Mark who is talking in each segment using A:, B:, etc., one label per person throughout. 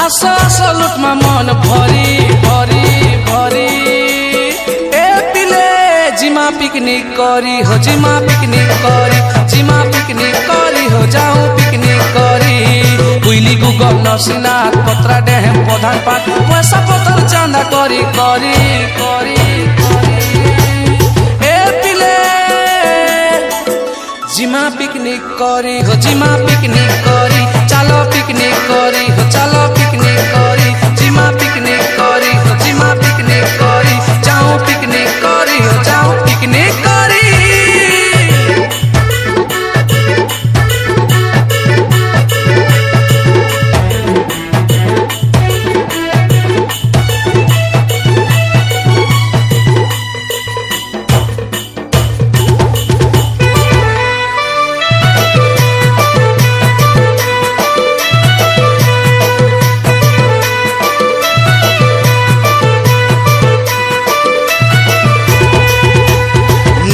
A: आसो आसो लुटमा मन भरी भरी भरी ए पिले जिमा पिकनिक करी हो जिमा पिकनिक करी जिमा पिकनिक करी हो जाऊं पिकनिक करी कुइली गुगल नरसिंहनाथ पत्रा डेम प्रधान पाट पैसा पतर चांदा करी करी करी ए पिले जिमा पिकनिक करी हो जिमा पिकनिक करी चलो पिकनिक करी हो चलो पिकनिक करी जिमा पिकनिक करी हो जिमा पिकनिक करी जाऊं पिकनिक करी हो जाऊं पिकनिक करी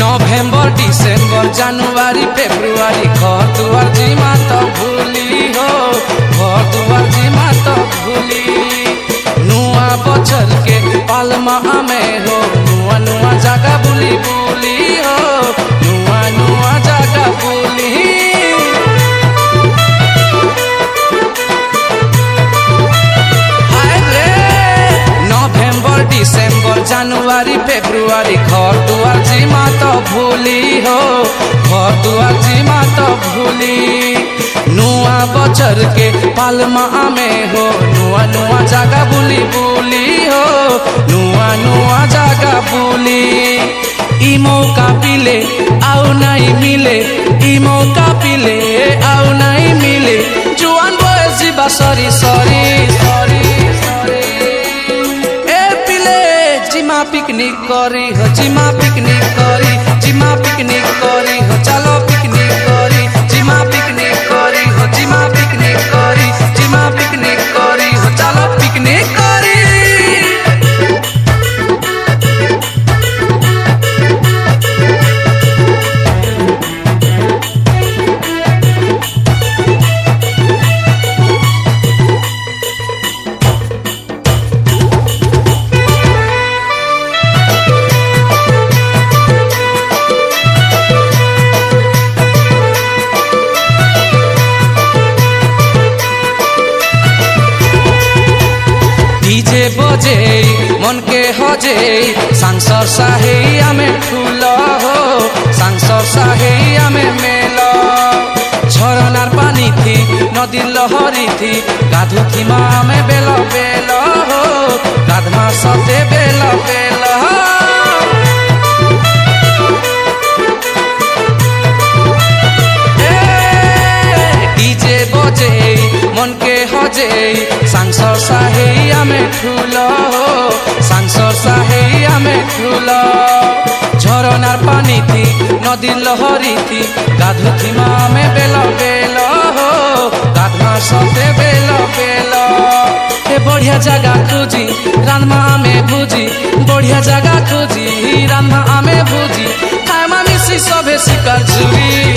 A: नवंबर डिसेंबर जनवरी फेब्रुआरी घर दुआर जिमा तो भूली हो घर दुआर जिमा तो भूली नुआ बचर के पालमा में हो नुआ नुआ जगह बुली बुली हो नुआ नुआ जगह बुली नवंबर डिसेंबर जनवरी फेब्रुआरी घर दुआर जिमा तो भूली हो घर दुआर जिमा तो भूली नुआ बचर के पालमा में हो नुआ नुआ जगह बुली बुली हो नुआ नुआ जगह बुली ई मौका पिले आउ नहीं मिले ई मौका पिले आउ नहीं मिले जुआन बयस जीवा सरी सरी सरी जिमा पिकनिक करी हो जिमा पिकनिक करी जिमा पिकनिक करी हो चलो पिकनिक करी जिमा पिकनिक करी हो जिमा पिकनिक करी जिमा पिकनिक करी हो चलो पिकनिक करी डीजे बजे मन के हजे सांसर साहे आमे फूल हो सांसर साहे आमे मेल झरनार पानी थी नदी लहरी थी गाधु थी मामे बेल बेल हो गाधमा सते बेल बेल डीजे बजे मन के हजे सांसर साहे आमे फूल हो सांसर साहे आमे फूल झरनार पानी थी नदी लहरी थी गाधु थी मामे बेल बेल हो गाधमा सते बेल बेल ए बढ़िया जगह खोजी रानमा आमे भुजी बढ़िया जगह खोजी रानमा आमे भुजी खामा मिसी सभे शिकार जुरी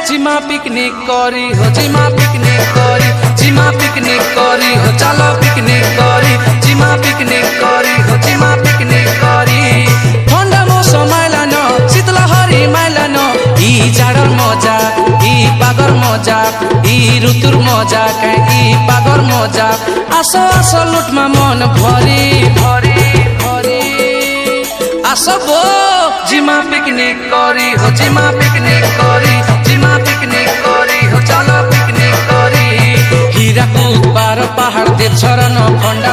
A: जिमा पिकनिक करी हो जिमा पिकनिक करी जिमा पिकनिक करी हो चलो पिकनिक करी जिमा पिकनिक करी हो जिमा पिकनिक करी ठंडा मौसम आइलान शीतलहरी माइलान ई जाड़र मजा ई पागर मजा ई ऋतुर मजा के ई पागर मजा आसो आसो लुटमा मन भरी भरी भरी आसो गो जिमा पिकनिक करी हो जिमा पिकनिक करी जिमा पिकनिक करी हो चलो पिकनिक करी हीराकुद पार पहाड़ देव झरना खंडा